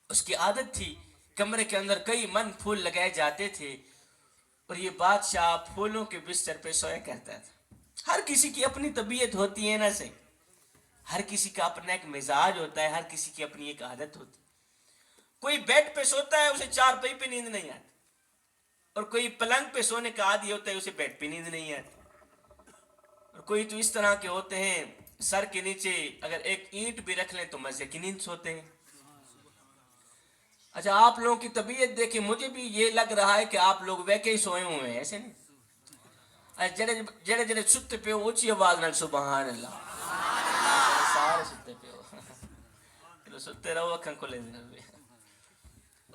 اس کی عادت تھی، کمرے کے اندر کئی من پھول لگائے جاتے تھے اور یہ بادشاہ پھولوں کے بستر پہ سویا کرتا تھا۔ ہر کسی کی اپنی طبیعت ہوتی ہے نا صحیح، ہر کسی کا اپنا ایک مزاج ہوتا ہے، ہر کسی کی اپنی ایک عادت ہوتی ہے۔ کوئی بیڈ پہ سوتا ہے، اسے چار پائی پہ نیند نہیں آتی، اور کوئی پلنگ پہ سونے کا عادی ہوتا ہے، اسے بیڈ پہ نیند نہیں آتی، اور کوئی تو اس طرح کے ہوتے ہیں سر کے نیچے اگر ایک اینٹ بھی رکھ لیں تو مزے کی نیند سوتے ہیں۔ اچھا آپ لوگوں کی طبیعت دیکھیں، مجھے بھی یہ لگ رہا ہے کہ آپ لوگ ویکے ہی سوئے ہوئے ہیں، ایسے نہیں؟ جڑے جڑے جڑے ستے پہ اونچی آواز نال سبحان اللہ، سارے ستے پہ ہو ستے رہو، اکھاں کھلے رہو۔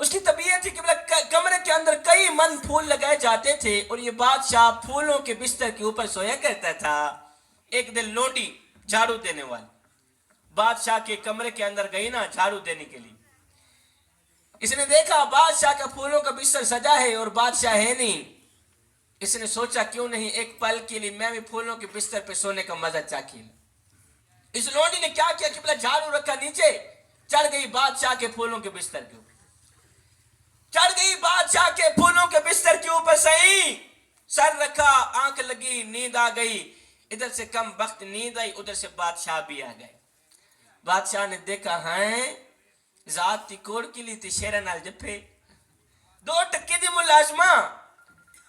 اس کی طبیعت تھی کہ کمرے کے اندر کئی من پھول لگائے جاتے تھے اور یہ بادشاہ پھولوں کے بستر کے اوپر سویا کرتا تھا۔ ایک دن لونڈی جھاڑو دینے والی بادشاہ کے کمرے کے اندر گئی نا جھاڑو دینے کے لیے۔ اس نے دیکھا بادشاہ کا پھولوں کا بستر سجا ہے اور بادشاہ ہے نہیں۔ اس نے سوچا کیوں نہیں ایک پل کے لیے میں بھی پھولوں کے بستر پہ سونے کا مزہ چاکھی لوں۔ اس لونڈی نے کیا کیا کہ بلا جھاڑو رکھا نیچے، چڑھ گئی بادشاہ کے پھولوں کے بستر کے اوپر، چڑھ گئی بادشاہ کے پھولوں کے بستر کے اوپر، صحیح سر رکھا، آنکھ لگی، نیند آ گئی۔ ادھر سے کم وقت نیند آئی، ادھر سے بادشاہ بھی آ گئے۔ بادشاہ نے دیکھا ہیں ذات تی کوڑ کی لی تی شیرہ نال جپے، دو ٹکی دی ملازمہ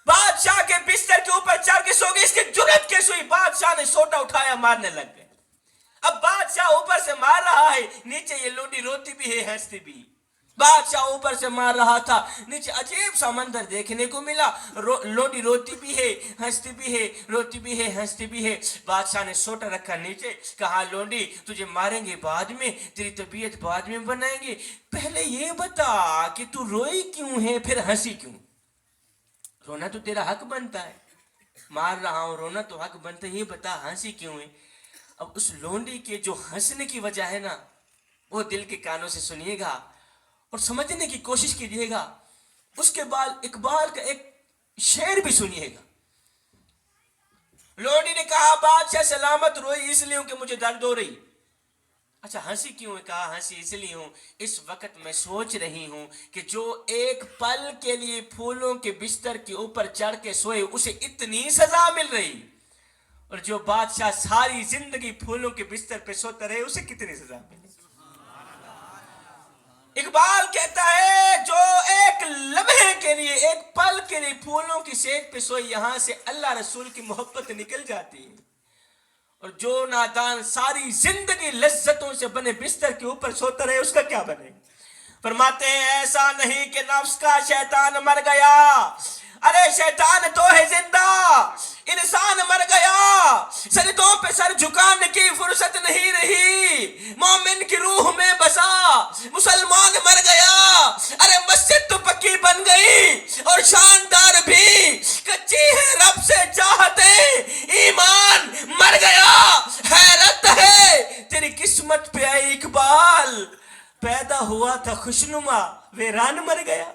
بادشاہ کے بستر کے اوپر چڑھ کے سو گئی۔ اس کی جرت کیسے ہوئی؟ بادشاہ نے سوٹا اٹھایا، مارنے لگ گئے۔ اب بادشاہ اوپر سے مار رہا ہے، نیچے یہ لونڈی روتی بھی ہے ہنستی بھی۔ بادشاہ اوپر سے مار رہا تھا، نیچے عجیب سا منظر دیکھنے کو ملا، لونڈی روتی بھی ہے ہنستی بھی ہے، روتی بھی ہے ہنستی بھی ہے۔ بادشاہ نے سوٹا رکھا نیچے، کہا لونڈی تجھے ماریں گے بعد میں، تیری طبیعت بعد میں بنائیں گے، پہلے یہ بتا کہ تو روئی کیوں ہے پھر ہنسی کیوں؟ رونا تو تیرا حق بنتا ہے، مار رہا ہوں رونا تو حق بنتا ہے، یہ بتا ہنسی کیوں ہے؟ اب اس لونڈی کے جو ہنسنے کی وجہ ہے نا وہ دل کے کانوں سے سنیے گا اور سمجھنے کی کوشش کیجیے گا۔ اس کے بعد اقبال کا ایک شعر بھی سنیے گا۔ لونڈی نے کہا بادشاہ سلامت، روئی اس لیے ہوں کہ مجھے درد ہو رہی۔ اچھا ہنسی کیوں ہے؟ کہا ہنسی اس لیے ہوں، اس وقت میں سوچ رہی ہوں کہ جو ایک پل کے لیے پھولوں کے بستر کے اوپر چڑھ کے سوئے اسے اتنی سزا مل رہی، اور جو بادشاہ ساری زندگی پھولوں کے بستر پہ سوتا رہے اسے کتنی سزا ملی۔ اقبال کہتا ہے جو ایک لمحے کے لیے، ایک پل کے لیے پھولوں کی سیج پہ سوئی، یہاں سے اللہ رسول کی محبت نکل جاتی ہے، اور جو نادان ساری زندگی لذتوں سے بنے بستر کے اوپر سوتا رہے اس کا کیا بنے؟ فرماتے ہیں ایسا نہیں کہ نفس کا شیطان مر گیا، ارے شیطان تو ہے زندہ، انسان مر گیا، سجدوں پہ سر جھکانے کی فرصت نہیں رہی، مومن کی روح میں بسا مسلمان مر گیا، ارے مسجد تو پکی بن گئی اور شاندار بھی، کچی ہے رب سے چاہتے، ایمان مر گیا، حیرت ہے تیری قسمت پہ اے اقبال، پیدا ہوا تھا خوشنما ویران مر گیا۔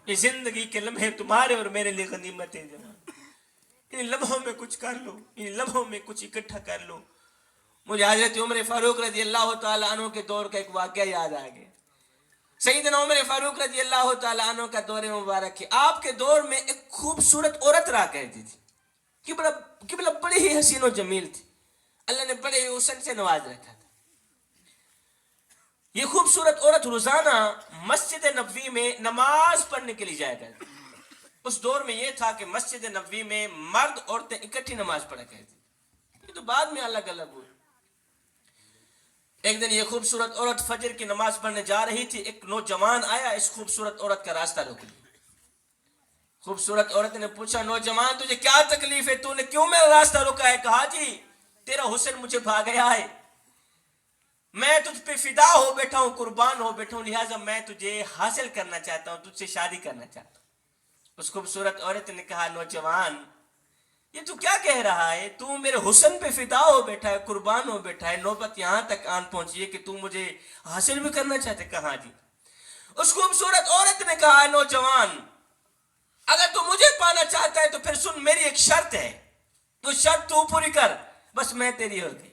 یہ زندگی کے لمحے تمہارے اور میرے لیے غنیمت ہے جوان، ان لمحوں میں کچھ کر لو، ان لمحوں میں کچھ اکٹھا کر لو۔ مجھے حضرت عمر فاروق رضی اللہ تعالیٰ عنہ کے دور کا ایک واقعہ یاد آ گیا۔ سیدنا عمر فاروق رضی اللہ تعالیٰ عنہ کا دور مبارک ہے۔ آپ کے دور میں ایک خوبصورت عورت رہا کرتی تھی، کہ بڑی ہی حسین و جمیل تھی، اللہ نے بڑے ہی حسن سے نواز رکھا تھا۔ یہ خوبصورت عورت روزانہ مسجد نبوی میں نماز پڑھنے کے لیے جایا کرتی۔ اس دور میں یہ تھا کہ مسجد نبوی میں مرد عورتیں اکٹھی نماز پڑھا کرتی، یہ تو بعد میں الگ الگ ہوئی۔ ایک دن یہ خوبصورت عورت فجر کی نماز پڑھنے جا رہی تھی، ایک نوجوان آیا، اس خوبصورت عورت کا راستہ روک لیا۔ خوبصورت عورت نے پوچھا نوجوان تجھے کیا تکلیف ہے، تو نے کیوں میرا راستہ روکا ہے؟ کہا جی تیرا حسن مجھے بھا گیا ہے، میں تجھ پہ فدا ہو بیٹھا ہوں، قربان ہو بیٹھا ہوں، لہٰذا میں تجھے حاصل کرنا چاہتا ہوں، تجھ سے شادی کرنا چاہتا ہوں۔ اس خوبصورت عورت نے کہا نوجوان یہ تو کیا کہہ رہا ہے، تو میرے حسن پہ فدا ہو بیٹھا ہے، قربان ہو بیٹھا ہے، نوبت یہاں تک آن پہنچی ہے کہ تو مجھے حاصل بھی کرنا چاہتے؟ کہا جی۔ اس خوبصورت عورت نے کہا نوجوان اگر تو مجھے پانا چاہتا ہے تو پھر سن میری ایک شرط ہے، تو شرط تو پوری کر، بس میں تیری ہو گئی۔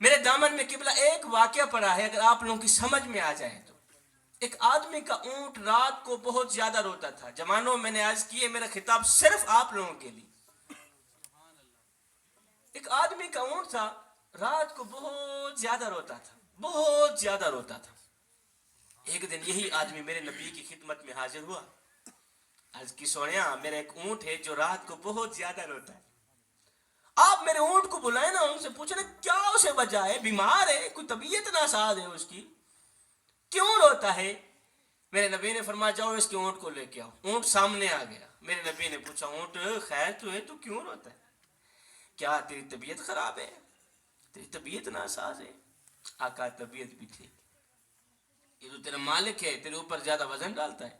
میرے دامن میں قبلہ ایک واقعہ پڑا ہے، اگر آپ لوگوں کی سمجھ میں آ جائے تو۔ ایک آدمی کا اونٹ رات کو بہت زیادہ روتا تھا۔ جوانوں، میں نے عرض کی ہے میرا خطاب صرف آپ لوگوں کے لیے۔ ایک آدمی کا اونٹ تھا، رات کو بہت زیادہ روتا تھا، بہت زیادہ روتا تھا۔ ایک دن یہی آدمی میرے نبی کی خدمت میں حاضر ہوا، عرض کی سونیا میرا ایک اونٹ ہے جو رات کو بہت زیادہ روتا ہے، آپ میرے اونٹ کو بلائیں نا، ان سے پوچھیں کیا اسے وجہ ہے، بیمار ہے، کوئی طبیعت ناساز ہے اس کی، کیوں روتا ہے؟ میرے نبی نے فرمایا جاؤ اس کے اونٹ کو لے کے آؤ۔ اونٹ سامنے آ گیا۔ میرے نبی نے پوچھا اونٹ خیر تو ہے، تو کیوں روتا ہے؟ کیا تیری طبیعت خراب ہے؟ تیری طبیعت ناساز ہے؟ آقا طبیعت بھی تھی، یہ تو تیرا مالک ہے، تیرے اوپر زیادہ وزن ڈالتا ہے۔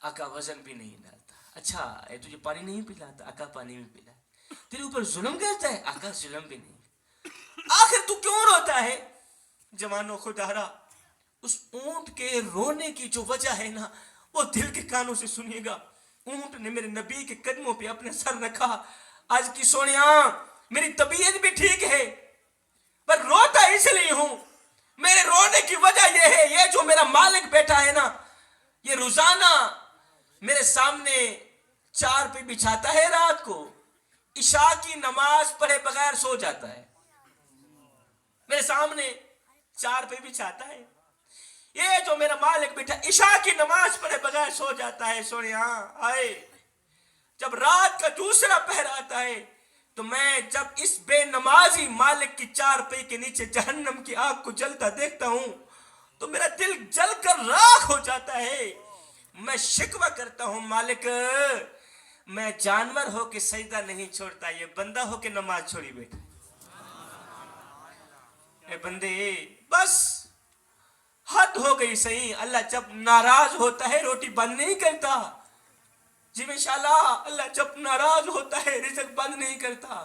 آقا وزن بھی نہیں ڈالتا۔ اچھا یہ تجھے پانی نہیں پلاتا؟ آقا پانی بھی پلاتا۔ تیرے اوپر ظلم کرتا ہے؟ آقا ظلم بھی نہیں۔ آخر تو کیوں روتا ہے؟ جوانوں خدا را، اس اونٹ کے رونے کی جو وجہ ہے نا، وہ دل کے کانوں سے سنیے گا۔ اونٹ نے میرے نبی کے قدموں پہ اپنے سر رکھا، آج کی سونیا میری طبیعت بھی ٹھیک ہے پر روتا اس لیے ہوں، میرے رونے کی وجہ یہ ہے، یہ جو میرا مالک بیٹھا ہے نا، یہ روزانہ میرے سامنے چار پہ بچھاتا ہے، رات کو عشاء کی نماز پڑھے بغیر سو جاتا ہے، میرے سامنے چار پہ بچھاتا ہے۔ یہ جو میرا مالک بیٹھا عشاء کی نماز پڑھے بغیر سو جاتا ہے۔ سونیا آئے، جب رات کا دوسرا پہر آتا ہے تو میں جب اس بے نمازی مالک کی چار پہ کے نیچے جہنم کی آگ کو جلتا دیکھتا ہوں تو میرا دل جل کر راکھ ہو جاتا ہے۔ میں شکوہ کرتا ہوں مالک، میں جانور ہو کے سجدہ نہیں چھوڑتا، یہ بندہ ہو کے نماز چھوڑی بیٹھا۔ اے بندے بس حد ہو گئی صحیح، اللہ جب ناراض ہوتا ہے روٹی بند نہیں کرتا، جی انشاءاللہ اللہ جب ناراض ہوتا ہے رزق بند نہیں کرتا،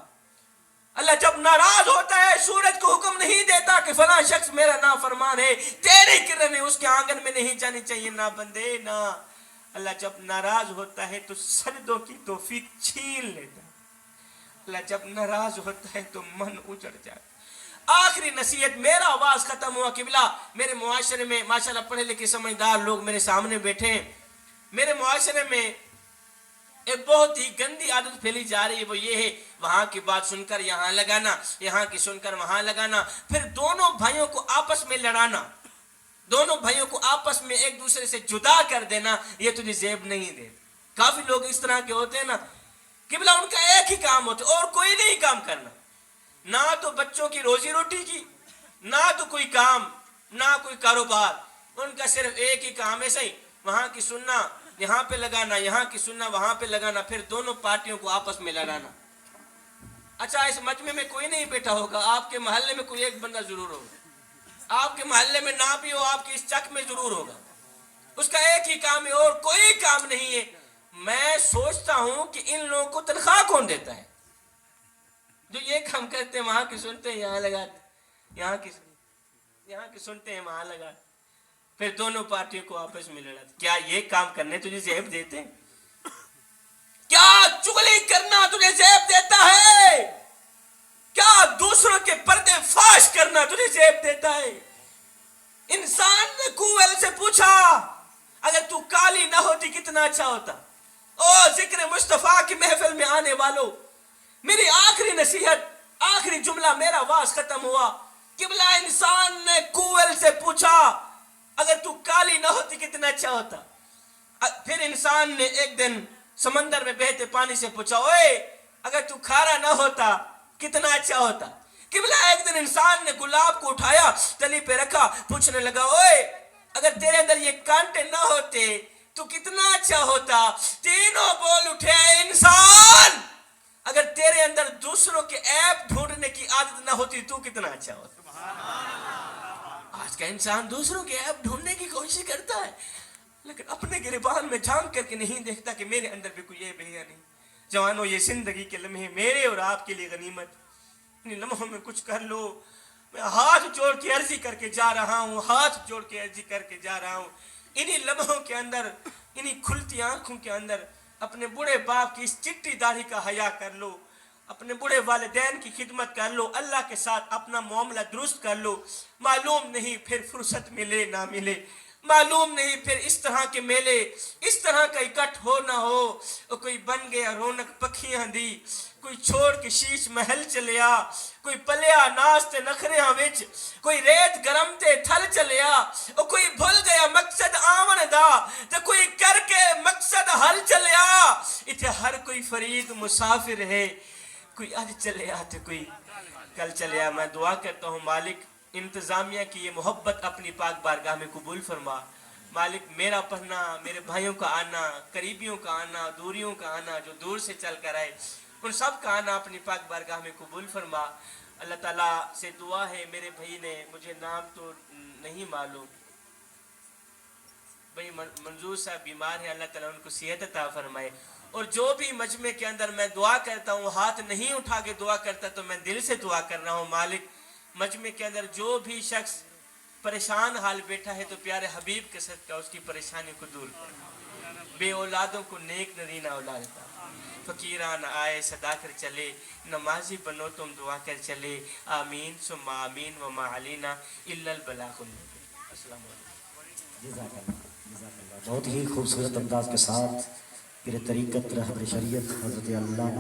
اللہ جب ناراض ہوتا ہے سورج کو حکم نہیں دیتا کہ فلاں شخص میرا نافرمان ہے، تیری کرنیں اس کے آنگن میں نہیں جانی چاہیے، نہ بندے نہ۔ اللہ جب ناراض ہوتا ہے تو سجدوں کی توفیق چھین لیتا ہے، اللہ جب ناراض ہوتا ہے تو من اجڑ جاتا ہے۔ آخری نصیحت، میرا آواز ختم ہوا قبلہ، میرے معاشرے میں ماشاءاللہ پڑھے لکھے سمجھدار لوگ میرے سامنے بیٹھے ہیں، میرے معاشرے میں ایک بہت ہی گندی عادت پھیلی جا رہی ہے، وہ یہ ہے وہاں کی بات سن کر یہاں لگانا، یہاں کی سن کر وہاں لگانا، پھر دونوں بھائیوں کو آپس میں لڑانا، دونوں بھائیوں کو آپس میں ایک دوسرے سے جدا کر دینا، یہ تجھے زیب نہیں دے۔ کافی لوگ اس طرح کے ہوتے ہیں نا، قبلہ ان کا ایک ہی کام ہوتا ہے اور کوئی نہیں کام کرنا، نہ تو بچوں کی روزی روٹی کی، نہ تو کوئی کام، نہ کوئی کاروبار، ان کا صرف ایک ہی کام ہے، صحیح وہاں کی سننا یہاں پہ لگانا، یہاں کی سننا وہاں پہ لگانا، پھر دونوں پارٹیوں کو آپس میں لڑانا۔ اچھا اس مجمع میں کوئی نہیں بیٹھا ہوگا، آپ کے محلے میں کوئی ایک بندہ ضرور ہوگا، آپ کے محلے میں نہ بھی ہو آپ کے اس چک میں ضرور ہوگا، اس کا ایک ہی کام ہے اور کوئی کام نہیں ہے۔ میں سوچتا ہوں کہ ان لوگوں کو تنخواہ کون دیتا ہے جو یہ کام کرتے ہیں، وہاں کی سنتے ہیں یہاں لگاتے، یہاں کی سنتے ہیں وہاں لگاتے، پھر دونوں پارٹیوں کو آپس میں لڑاتے۔ کیا یہ کام کرنے تجھے زیب دیتے ہیں؟ کیا چغلی کرنا تجھے زیب دیتا ہے؟ کیا دوسروں کے پردے فاش کرنا تجھے زیب دیتا ہے؟ انسان نے کوئل سے پوچھا اگر تو کالی نہ ہوتی کتنا اچھا ہوتا۔ او ذکر مصطفیٰ کی محفل میں آنے والوں، میری آخری نصیحت، آخری جملہ، میرا واز ختم ہوا۔ قبلہ انسان نے کوئل سے پوچھا اگر تو کالی نہ ہوتی کتنا اچھا ہوتا۔ پھر انسان نے ایک دن سمندر میں بہتے پانی سے پوچھا اوے اگر تو کھارا نہ ہوتا کتنا اچھا ہوتا۔ قبلہ ایک دن انسان نے گلاب کو اٹھایا تلی پہ رکھا، پوچھنے لگا اوے اگر تیرے اندر یہ کانٹے نہ ہوتے تو کتنا اچھا ہوتا۔ تینوں بول اٹھے انسان اگر تیرے اندر دوسروں کے عیب ڈھونڈنے کی عادت نہ ہوتی تو کتنا اچھا ہوتا۔ آج کا انسان دوسروں کے عیب ڈھونڈنے کی کوشش کرتا ہے لیکن اپنے گریبان میں جھانک کر کے نہیں دیکھتا کہ میرے اندر بھی کوئی عیب ہے یا نہیں۔ جوانوں یہ زندگی کے لمحے میرے اور آپ کے لیے غنیمت، ان لمحوں میں کچھ کر لو۔ میں ہاتھ جوڑ کے عرضی کر کے جا رہا ہوں، ہاتھ جوڑ کے عرضی کر کے جا رہا ہوں، انہی لمحوں کے اندر، انہی کھلتی آنکھوں کے اندر اپنے بڑے باپ کی اس چٹی داڑھی کا حیا کر لو۔ اپنے بڑے والدین کی خدمت کر لو, اللہ کے ساتھ اپنا معاملہ درست کر لو. معلوم نہیں پھر فرصت ملے نہ ملے, معلوم نہیں پھر اس طرح کے میلے, اس طرح کا اکٹھ ہو نہ ہو. کوئی بن گیا رونق پکھیاں دی, کوئی چھوڑ کے شیش محل چلیا, کوئی پلیا ناس تے نخریاں وچ, کوئی ریت گرم تے تھل چلیا, کوئی بھول گیا مقصد آمن دا, تے کوئی کر کے مقصد حل چلیا. اتھے ہر کوئی فرید مسافر ہے, کوئی آج چلیا تے کوئی کل چلیا. میں دعا کرتا ہوں مالک انتظامیہ کی یہ محبت اپنی پاک بارگاہ میں قبول فرما. مالک میرا پڑھنا, میرے بھائیوں کا آنا, قریبیوں کا آنا, دوریوں کا آنا, جو دور سے چل کر آئے, ان سب کا آنا اپنی پاک بارگاہ میں قبول فرما. اللہ تعالیٰ سے دعا ہے, میرے بھائی نے مجھے نام تو نہیں معلوم, بھائی منظور صاحب بیمار ہیں, اللہ تعالیٰ ان کو صحت عطا فرمائے. اور جو بھی مجمع کے اندر میں دعا کرتا ہوں, ہاتھ نہیں اٹھا کے دعا کرتا تو میں دل سے دعا کر رہا ہوں. مالک مجمع کے اندر جو بھی شخص پریشان حال بیٹھا ہے تو پیارے حبیب کے صدقہ اس کی پریشانی کو دور کر, بے اولادوں کو نیک نرینہ اولاد عطا, فقیران آئے صدا کر چلے, نمازی بنو تم دعا کر چلے. آمین ثم آمین وما علینا الا البلاغ المبین. السلام علیکم. جزاک اللہ, جزاک اللہ. بہت ہی خوبصورت انداز کے ساتھ پیر طریقت رہبر شریعت حضرت علامہ